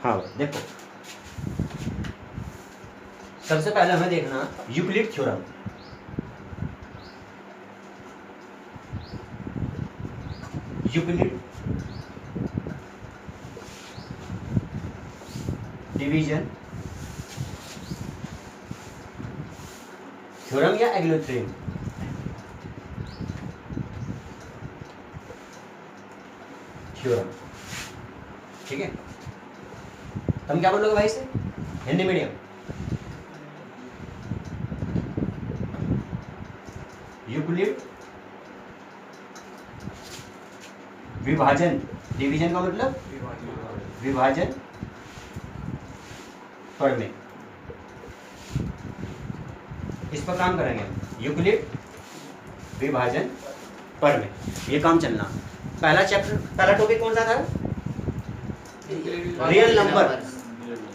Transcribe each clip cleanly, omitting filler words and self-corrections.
हाँ देखो, सबसे पहले हमें देखना Euclid theorem. Euclid division theorem या एग्लोथ्योरम, थ्योरम, ठीक है। तुम क्या बोलोगे भाई से, हिंदी मीडियम? यूक्लिड विभाजन, डिवीजन का मतलब विभाजन प्रमेय, इस पर काम करेंगे हम। यूक्लिड विभाजन प्रमेय, ये काम चलना। पहला चैप्टर, पहला टॉपिक कौन सा था? रियल नंबर,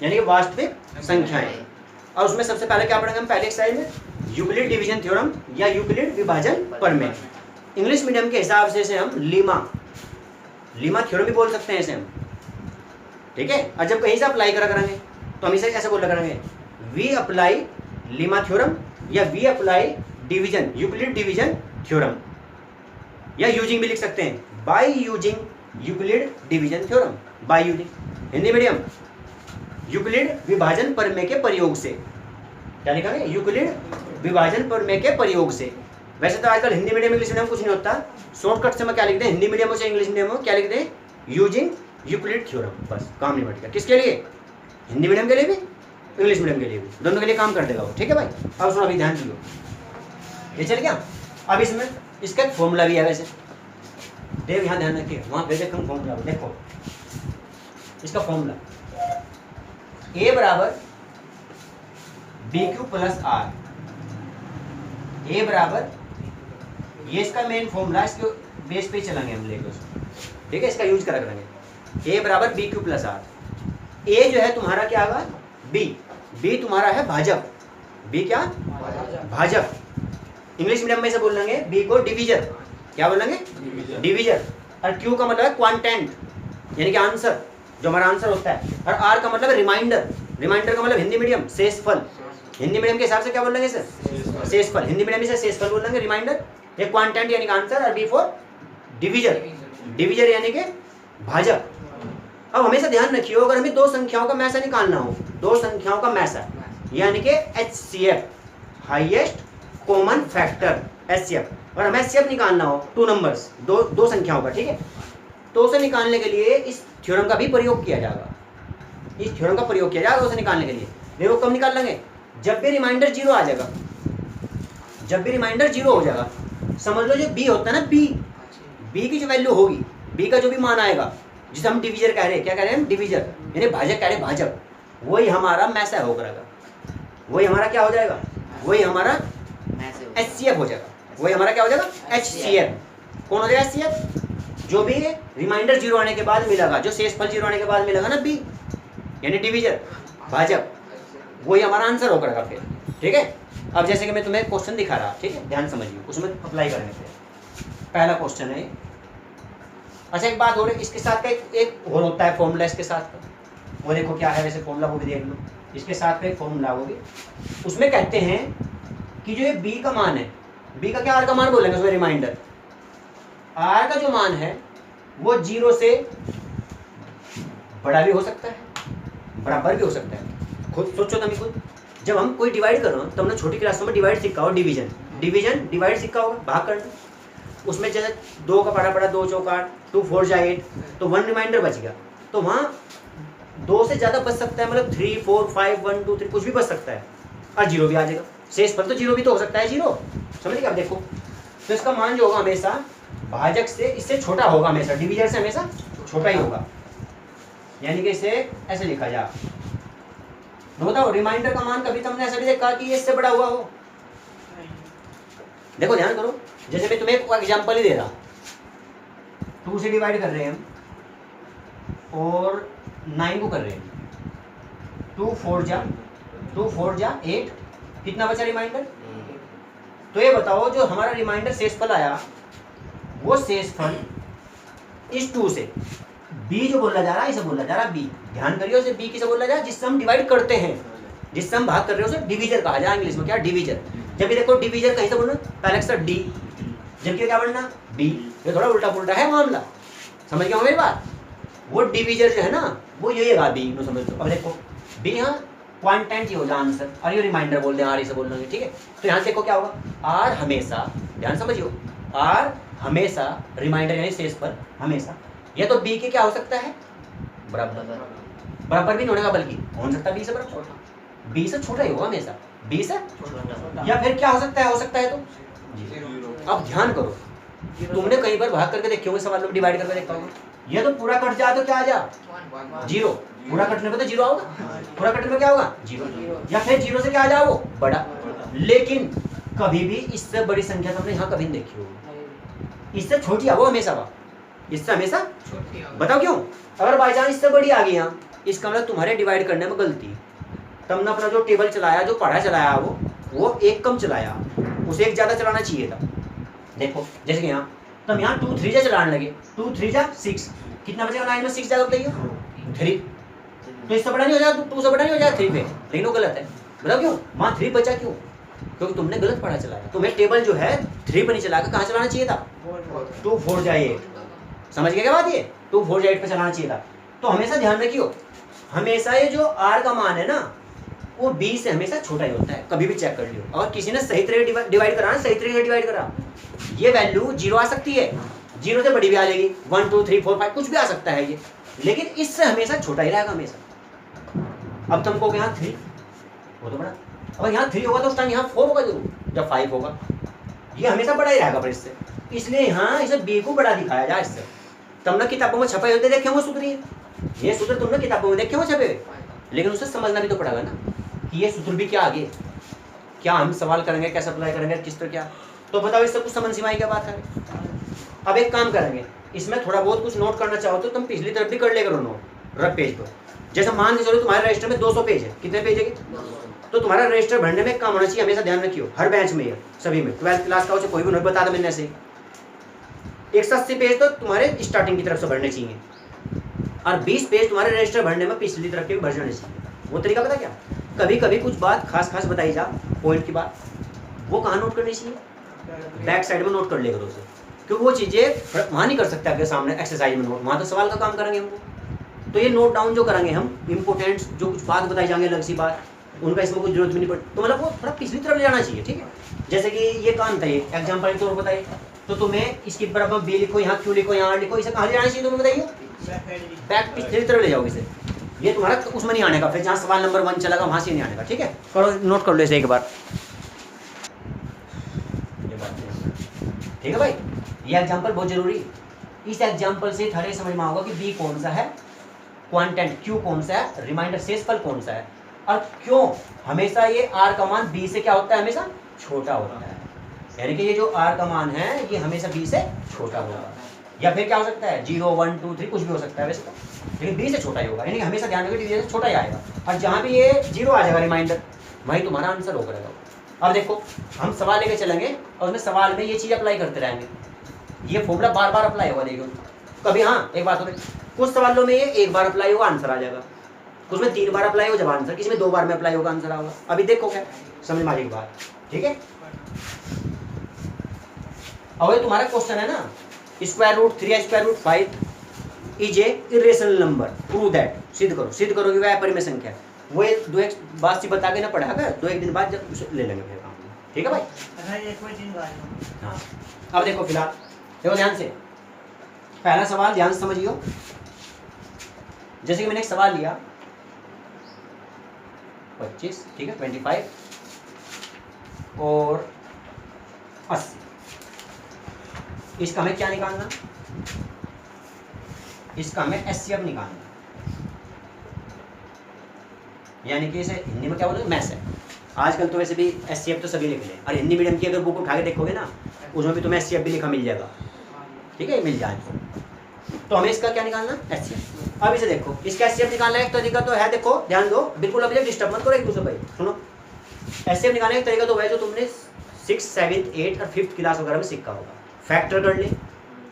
यानी कि वास्तविक संख्याएं। और उसमें सबसे पहले क्या पढ़ेंगे हम पहले एक्सरसाइज में? यूक्लिड डिवीजन थ्योरम या यूक्लिड विभाजन प्रमेय। इंग्लिश मीडियम के हिसाब से इसे हम लीमा थ्योरम भी बोल सकते हैं इसे हम, ठीक है। और जब कहीं से अप्लाई करा करेंगे तो हम इसे कैसे बोला करेंगे? वी अप्लाई लीमा थ्योरम या we apply division, Euclid division theorem, या यूजिंग भी लिख सकते हैं, by using Euclid division theorem, by using. Hindi medium यूक्लिड विभाजन प्रमेय के प्रयोग से, क्या लिखेंगे? यूक्लिड विभाजन प्रमेय के प्रयोग से। वैसे तो आजकल हिंदी मीडियम इंग्लिश मीडियम कुछ नहीं होता, शॉर्टकट से मैं क्या लिखते हैं, हिंदी मीडियम हो चाहे इंग्लिश मीडियम हो, क्या लिखते हैं? यूजिंग यूक्लिड थ्योरम, बस काम नहीं बढ़ेगा। किसके लिए? हिंदी मीडियम के लिए भी, इंग्लिश मीडियम के लिए भी, दोनों के लिए काम कर देगा वो, ठीक है भाई। अब सुनो, अभी ध्यान दियो, ये चल गया। अब इसमें इसका एक फॉर्मूला भी है, वैसे देव यहाँ ध्यान रखिए, वहाँ पे देखो फॉर्मूला, देखो इसका फॉर्मूला ए बराबर बी क्यू प्लस आर, ए बराबर, ये इसका मेन फॉर्मूला, इसके बेस पे चलेंगे हम लेके उसको, ठीक है, इसका यूज करा करेंगे। ए बराबर बी क्यू प्लस आर। ए जो है तुम्हारा क्या होगा? बी तुम्हारा है भाजक, बी क्या? भाजक। इंग्लिश मीडियम में से बोल लेंगे बी को डिवीजर, क्या बोलेंगे? डिवीजर। और क्यू का मतलब है क्वांटेंट, यानी कि आंसर, जो हमारा आंसर होता है। और आर का मतलब रिमाइंडर, रिमाइंडर का मतलब हिंदी मीडियम शेषफल, हिंदी मीडियम के हिसाब से क्या बोल लेंगे सर? शेषफल, हिंदी मीडियम से शेषफल बोल लेंगे, रिमाइंडर। ये क्वांटेंट यानी कि आंसर, और बी फॉर डिवीजर, डिवीजर यानी कि भाजक। अब हमेशा ध्यान रखियो, अगर हमें दो संख्याओं का मैसा निकालना हो, दो संख्याओं का मैसा, यानी कि HCF, highest common factor, HCF, और हमें HCF निकालना हो टू नंबर्स, दो संख्याओं का, ठीक है, तो उसे निकालने के लिए इस थ्योरम का भी प्रयोग किया जाएगा, इस थ्योरम का प्रयोग किया जाएगा उसे निकालने के लिए। देखो कब निकाल लेंगे? जब भी रिमाइंडर 0 आ जाएगा, जब भी रिमाइंडर 0 हो जाएगा, समझ लो जो बी होता है ना, बी की जो वैल्यू होगी, बी का जो भी मान आएगा, जिसे हम डिवीजर कह रहे हैं, क्या कह रहे हैं हम? डिवीजर, यानी भाजक कह रहे हैं, भाजक, वही हमारा मैसा हो करेगा, वही हमारा क्या हो जाएगा? वही हमारा HCF हो जाएगा, वही हमारा क्या हो जाएगा? HCF। कौन हो जाएगा HCF? जो भी रिमाइंडर 0 आने के बाद मिलेगा, जो शेषफल 0 आने के बाद मिलेगा ना, बी यानी डिवीजर, भाजक, वही हमारा आंसर हो करेगा फिर, ठीक है। अब जैसे कि मैं तुम्हें क्वेश्चन दिखा रहा, ठीक है, ध्यान समझिए, उसमें अप्लाई करने पे पहला क्वेश्चन है। अच्छा एक बात और, इसके साथ का एक और होता है फॉर्मूला, इसके साथ का, वो देखो क्या है, वैसे फॉर्मूला वो भी देख लो, इसके साथ का एक फॉर्मूला वो भी, उसमें कहते हैं कि जो ये बी का मान है, बी का क्या? आर का मान बोलेंगे उसमें, रिमाइंडर, आर का जो मान है वो 0 से बड़ा भी हो सकता है, बराबर भी हो सकता है। खुद सोचो तुम खुद, जब हम कोई डिवाइड करो तो हमने छोटी क्लासों में डिवाइड सीखा हो, डिवीजन डिवाइड सीखा होगा, भाग करना, उसमें जैसे 2 का पड़ा 2 चौक 8, 2 4 जा 8, तो 1 रिमाइंडर बच गया, तो वहाँ 2 से ज़्यादा बच सकता है, मतलब 3 4 5 1 2 3 कुछ भी बच सकता है, और 0 भी आ जाएगा, शेषफल तो 0 भी तो हो सकता है, 0, समझिए। अब देखो तो इसका मान जो होगा हमेशा भाजक से इससे छोटा होगा, हमेशा डिवीजर से हमेशा छोटा ही होगा, यानी कि इसे ऐसे लिखा जा। तो बताओ रिमाइंडर का मान कभी तुमने ऐसा भी देखा कि ये इससे बड़ा हुआ हो? देखो ध्यान करो, जैसे मैं तुम्हें एक एग्जांपल ही दे रहा, 2 से डिवाइड कर रहे हैं हम और 9 को कर रहे हैं, 2 4 जा 8, कितना बचा रिमाइंडर? तो ये बताओ जो हमारा रिमाइंडर शेषफल आया, वो शेषफल इस 2 से बी जो बोला जा रहा है इसे बोला जा रहा है बी। ध्यान करिए उसे बी किसे बोला जा रहा है, जिससे हम डिवाइड करते हैं, जिससे हम भाग कर रहे हैं उसे डिवीजर कहा जाए इंग्लिश में। क्या डिवीजर। जब ये देखो डिवीजर कहीं से बोलना पहले अक्षर डी, जबकि क्या बोलना बी। ये थोड़ा उल्टा पुल्टा है मामला, समझ गए हो मेरी बात। वो डिवीजर जो है ना वो यही है बी, नो समझ लो। अब देखो बी यहाँ क्वांटेंट ही हो जाए आंसर, और ये रिमाइंडर बोल दें आर इसे बोलना, ठीक है। तो यहाँ देखो क्या होगा, आर हमेशा, ध्यान समझियो, आर हमेशा रिमाइंडर यानी शेष पर हमेशा, या तो बी के क्या हो सकता है बराबर, बराबर भी नहीं होने का बल्कि हो सकता है बी से बराबर, बी से छोटा ही होगा हमेशा, बी से, या फिर क्या हो सकता है तो। अब ध्यान करो, तुमने कई बार भाग करके देखे होंगे, सवाल में डिवाइड करके देखा होगा, ये तो पूरा कट जाए तो क्या आ जा जीरो, पूरा कटने पे तो जीरो आओगा, पूरा कटने में क्या होगा जीरो, या फिर जीरो से क्या आ जाओ वो बड़ा। लेकिन कभी भी इससे बड़ी संख्या तुमने यहाँ कभी नहीं देखी होगी, इससे छोटी आ वो हमेशा बा, इससे हमेशा बताओ क्यों। अगर बाई चांस इससे बड़ी आ गई यहाँ, इसका मतलब तुम्हारे डिवाइड करने में गलती, तुमने अपना जो टेबल चलाया, जो पढ़ा चलाया वो एक कम चलाया, उसे एक ज्यादा चलाना चाहिए था। देखो जैसे कि यहाँ तुम यहाँ 2 3 चलाने लगे, 2 3 6, कितना बचेगा 9 में 6 ज्यादा बताइए 3, तो इससे बड़ा नहीं हो जाएगा, 2 से बड़ा नहीं हो जाएगा 3 पे, लेकिन वो गलत है। बताओ क्यों, वहाँ 3 बचा क्यों, क्योंकि तुमने गलत पढ़ा चलाया। तुम्हें टेबल जो है 3 पर नहीं चलाकर कहाँ चलाना चाहिए था 2 4 जाए 8, समझ गए क्या बात, ये 2 4 8 पे चलाना चाहिए था। तो हमेशा ध्यान रखियो, हमेशा ये जो आर का मान है ना वो बी से हमेशा छोटा ही होता है, कभी भी चेक कर लियो। और किसी ने सही तरह डिवाइड करा ना, सही तरीके से डिवाइड करा, ये वैल्यू जीरो आ सकती है, जीरो से बड़ी भी आ जाएगी, 1 2 3 4 5 कुछ भी आ सकता है ये, लेकिन इससे हमेशा छोटा ही रहेगा हमेशा। अब तुमको यहाँ 3 वो तो बड़ा, अब यहाँ 3 होगा तो उस टाइम यहाँ 4 होगा जरूर, जब 5 होगा, ये हमेशा बड़ा ही रहेगा पर इससे, इसलिए यहाँ इसे बी को बड़ा दिखाया जाए इससे। तुमने किताबों में छपे होते देखे वो सूत्र, ये सूत्र तुमने किताबों में देखे हो छपे, लेकिन उसे समझना भी तो पड़ेगा ना कि ये सूत्र भी क्या आगे क्या हम सवाल करेंगे, कैसे अप्लाई करेंगे, किस तरह क्या। तो बताओ इससे कुछ समझ सीमाई क्या बात करें। अब एक काम करेंगे, इसमें थोड़ा बहुत कुछ नोट करना चाहो तो तुम पिछली तरफ भी कर ले करो नोट रफ पेज पर। जैसे मान के चलो तुम्हारे रजिस्टर में 200 पेज है, कितने पेज है, तो तुम्हारा रजिस्टर भरने में काम होना चाहिए, हमेशा ध्यान रखियो, हर बैच में सभी में 12th क्लास का हो कोई भी नोट बता दो मैंने से 180 पेज तो तुम्हारे स्टार्टिंग की तरफ से भरने चाहिए, और 20 पेज तुम्हारे रजिस्टर भरने में पिछली तरफ के भी भर जाने चाहिए। वो तरीका पता क्या, कभी कभी कुछ बात खास बताई जा, पॉइंट की बात, वो कहाँ नोट करनी चाहिए, बैक साइड में नोट कर लेगा उसे, क्योंकि वो चीज़ें वहाँ नहीं कर सकते आपके सामने एक्सरसाइज में नोट, वहाँ तो सवाल का काम करेंगे हमको। तो ये नोट डाउन जो करेंगे हम, इंपोर्टेंट जो कुछ बात बताई जाएंगे अलग सी बात, उनका इसमें कुछ जरूरत भी नहीं पड़ती, तो मतलब वो थोड़ा पिछली तरफ ले जाना चाहिए, ठीक है। जैसे कि ये काम था, ये एग्जाम्पल के तौर पर बताइए, तो तुम्हें इसकी बराबर बी लिखो, यहाँ क्यों लिखो, यहाँ लिखो, इसे कहाँ ले जाना चाहिए तुम्हें बताइए, बैक पिछली तरफ ले जाओगे इसे, ये तुम्हारा उसमें नहीं आने का, फिर जहाँ सवाल नंबर 1 चलेगा वहाँ से नहीं आने का, ठीक है। करो नोट कर लो इसे एक बार, ठीक है भाई। ये एग्जांपल बहुत जरूरी, इस एग्जांपल से थारे समझ में आएगा कि बी कौन सा है क्वांटेंट, क्यू कौन सा है रिमाइंडर शेषफल कौन सा है, और क्यों हमेशा ये आर का मान बी से क्या होता है, हमेशा छोटा होता है। यानी कि ये जो आर का मान है ये हमेशा बी से छोटा होगा, या फिर क्या हो सकता है 0 1 2 3 कुछ भी हो सकता है वैसे तो, लेकिन बी से छोटा ही होगा, यानी कि हमेशा ध्यान रखिए डिवीजन से छोटा ही आएगा, और जहाँ भी ये 0 आ जाएगा रिमाइंडर वही तुम्हारा आंसर हो करेगा। अब देखो हम सवाल लेके चलेंगे और उसमें सवाल में ये चीज़ अप्लाई करते रहेंगे, ये फॉर्मूला बार बार अप्लाई होगा, लेकिन कभी हाँ एक बात हो, कुछ सवालों में ये एक बार अप्लाई होगा आंसर आ जाएगा, कुछ में 3 बार अप्लाई हो जब आंसर, किसी में 2 बार में अप्लाई होगा आंसर आएगा। अभी देखो क्या समझ में आ जाएगी बात, ठीक है। अब ये तुम्हारा क्वेश्चन है ना, square root 3 square root 5 is a irrational number, prove that, सिद्ध करो कि वह अपरिमेय संख्या है। वो दो एक बात सी बता के ना पढ़ा कर, 2-1 दिन बाद जब ले लेंगे फिर काम, ठीक है भाई। हाँ अब देखो फिलहाल देखो ध्यान से, पहला सवाल ध्यान से समझियो। जैसे कि मैंने एक सवाल लिया 25, ठीक है 25 और 80, इसका हमें क्या निकालना, इसका हमें एचसीएफ निकालना, यानी कि इसे हिंदी में क्या बोलते हैं मैथ है। आजकल तो वैसे भी एचसीएफ तो सभी लिख लें, और हिंदी मीडियम की अगर बुक उठा के देखोगे ना उसमें भी तुम्हें एचसीएफ भी लिखा मिल जाएगा, ठीक है मिल जाए। तो हमें इसका क्या निकालना एचसीएफ। अब इसे देखो, इसका एचसीएफ निकालना एक तरीका तो है, देखो ध्यान दो बिल्कुल, अभी डिस्टर्ब मत करो एक दूसरे भाई, सुनो। एचसीएफ निकालने का तरीका तो है जो तुमने 6th 7th 8th और 5th क्लास वगैरह में सीखा होगा, फैक्टर कर ले,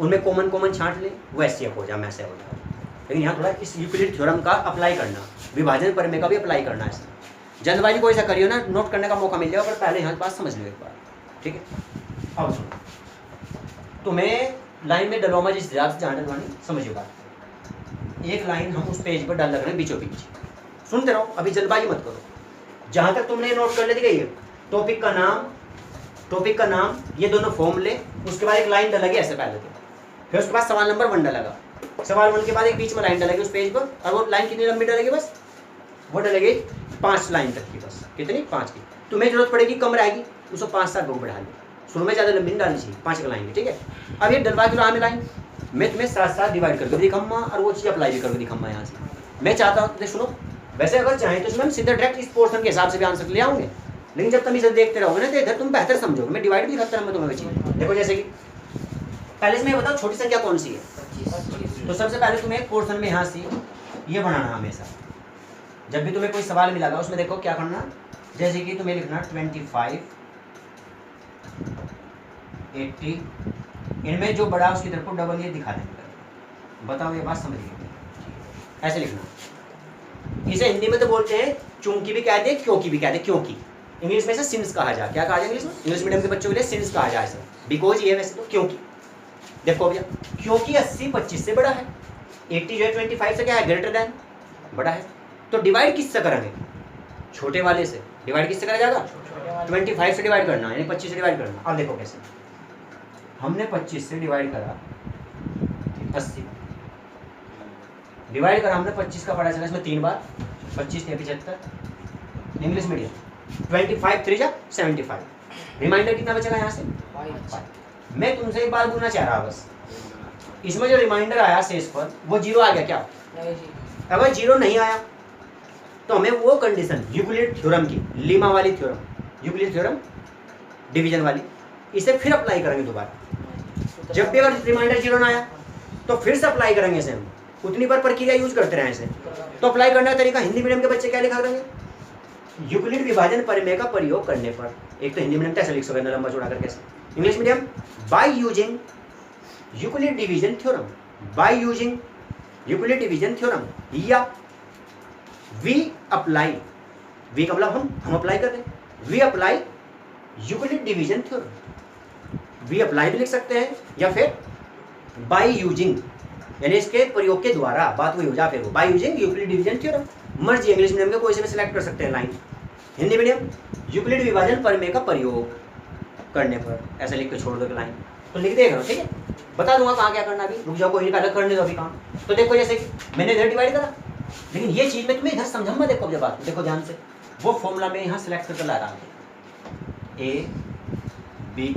उनमें कॉमन छांट ले, वो एचसीएफ हो जाए, मैसे हो जाए, लेकिन यहाँ थोड़ा इस यूक्लिड थ्योरम का अप्लाई करना, विभाजन प्रमेय का भी अप्लाई करना है। जल्दबाजी कोई सा करियो ना, नोट करने का मौका मिल जाएगा, पर पहले यहाँ बात समझ लो एक बार, ठीक है। अब सुनो, तुम्हें लाइन में डलोमा जिस हिसाब से जहाँ डलवानी समझिए बात। एक लाइन हम उस पेज पर डाल लग रहे हैं बीचों बीच, सुनते रहो, अभी जल्दबाजी मत करो। जहाँ तक तुमने नोट कर लेती गई है, टॉपिक का नाम, ये दोनों फॉर्मूले, उसके बाद एक लाइन डलेगी ऐसे पहले तो, फिर उसके बाद सवाल नंबर 1 डलेगा, सवाल 1 के बाद एक बीच में लाइन डलेगी उस पेज पर, और वो लाइन कितनी लंबी डलेगी, बस वो डलेगी 5 लाइन तक की, बस कितनी 5 की। तुम्हें जरूरत पड़ेगी कम रहेगी, उसको 5-7 लोग बढ़ा लो, शुरू में ज़्यादा लंबी नहीं डालनी चाहिए, 5 की लाइन, ठीक है। अब ये डलवा के आने लाइन मैं तुम्हें साथ डिवाइड करके दिखाऊंगा और वो चीज़ अप्लाई भी करके दिखाऊंगा यहाँ से। मैं चाहता हूँ सुनो, वैसे अगर चाहें तो हम सीधा डायरेक्ट इस पोर्शन के हिसाब से भी आंसर ले आऊँगे, लेकिन जब तुम इसे देखते रहोगे ना तो इधर तुम बेहतर समझोगे। मैं डिवाइड भी दिखाता हूँ तुम्हें वो चीज़। देखो जैसे कि पहले से मैं बताऊँ छोटी संख्या कौन सी है, तो सबसे पहले तुम्हें एक पोर्शन में यहाँ से ये बनाना हमेशा, जब भी तुम्हें कोई सवाल मिलेगा उसमें देखो क्या करना, जैसे कि तुम्हें लिखना 25, 80, इनमें जो बड़ा उसकी तरफ को डबल ये दिखा देंगे। बताओ ये बात समझिए, ऐसे लिखना। इसे हिंदी में तो बोलते हैं चूंकि भी कहते हैं, क्योंकि भी कहते हैं, क्योंकि इंग्लिश में से सिंस कहा जाए, क्या कहा जाए इंग्लिश में, इंग्लिश मीडियम के बच्चों के लिए सिंस कहा जाए सर, बिकॉज ये वैसे तो क्योंकि। देखो भैया, क्योंकि 80 25 से बड़ा है, 80 जो है 25 से क्या है, ग्रेटर देन, बड़ा है, तो डिवाइड किससे करेंगे, छोटे वाले से। डिवाइड किससे करा जाएगा, 25 से डिवाइड करना, यानी 25 से डिवाइड करना। अब देखो कैसे, हमने 25 से डिवाइड करा 80, डिवाइड करा हमने 25 का पढ़ा चला इसमें 3 बार, 25 से 75, इंग्लिश मीडियम 25 3 जा 75, रिमाइंडर कितना बचेगा यहाँ से 5। मैं तुमसे एक बात बोलना चाह रहा बस, इसमें जो रिमाइंडर आया शेष पर वो 0 आ गया क्या, अगर 0 नहीं आया तो हमें वो कंडीशन यूक्लिड थ्योरम की, लीमा वाली थ्योरम, यूक्लिड थ्योरम डिवीजन वाली, इसे फिर अप्लाई करेंगे दोबारा। जब भी अगर रिमाइंडर 0 ना आया तो फिर से अप्लाई करेंगे इसे, हम उतनी बार प्रक्रिया यूज करते रहे इसे। तो अप्लाई करने का तरीका, हिंदी मीडियम के बच्चे क्या लिखा करेंगे, यूक्लिड विभाजन प्रमेय का प्रयोग करने पर, एक तो हिंदी मीडियम कैसे लिख सकते हैं लंबा चौड़ा करके, English medium by using Euclid division theorem, by using Euclid division theorem, या वी अप्लाई, वी का मतलब हम अप्लाई कर रहे हैं, we apply Euclid division theorem, we apply भी लिख सकते हैं, या फिर बाय यूजिंग, यानी इसके प्रयोग के द्वारा, बात वही हो जाए फिर वो bye using Euclid division theorem. मर्जी इंग्लिश मीडियम के कोई से भी सिलेक्ट कर सकते हैं लाइन, हिंदी मीडियम यूक्लिड विभाजन प्रमेय का प्रयोग करने पर, ऐसे लिख के छोड़ दो लाइन, तो लिख देगा, ठीक है। बता दूंगा कहाँ क्या करना, अभी रुक जाओ, कोई नहीं, पहले करने दो अभी काम। तो देखो जैसे कि मैंने इधर डिवाइड करा, लेकिन ये चीज़ मैं तुम्हें इधर समझाऊंगा, देखो जब बात, देखो ध्यान से, वो फॉर्मूला में यहाँ सिलेक्ट करके ला रहा हूँ, A B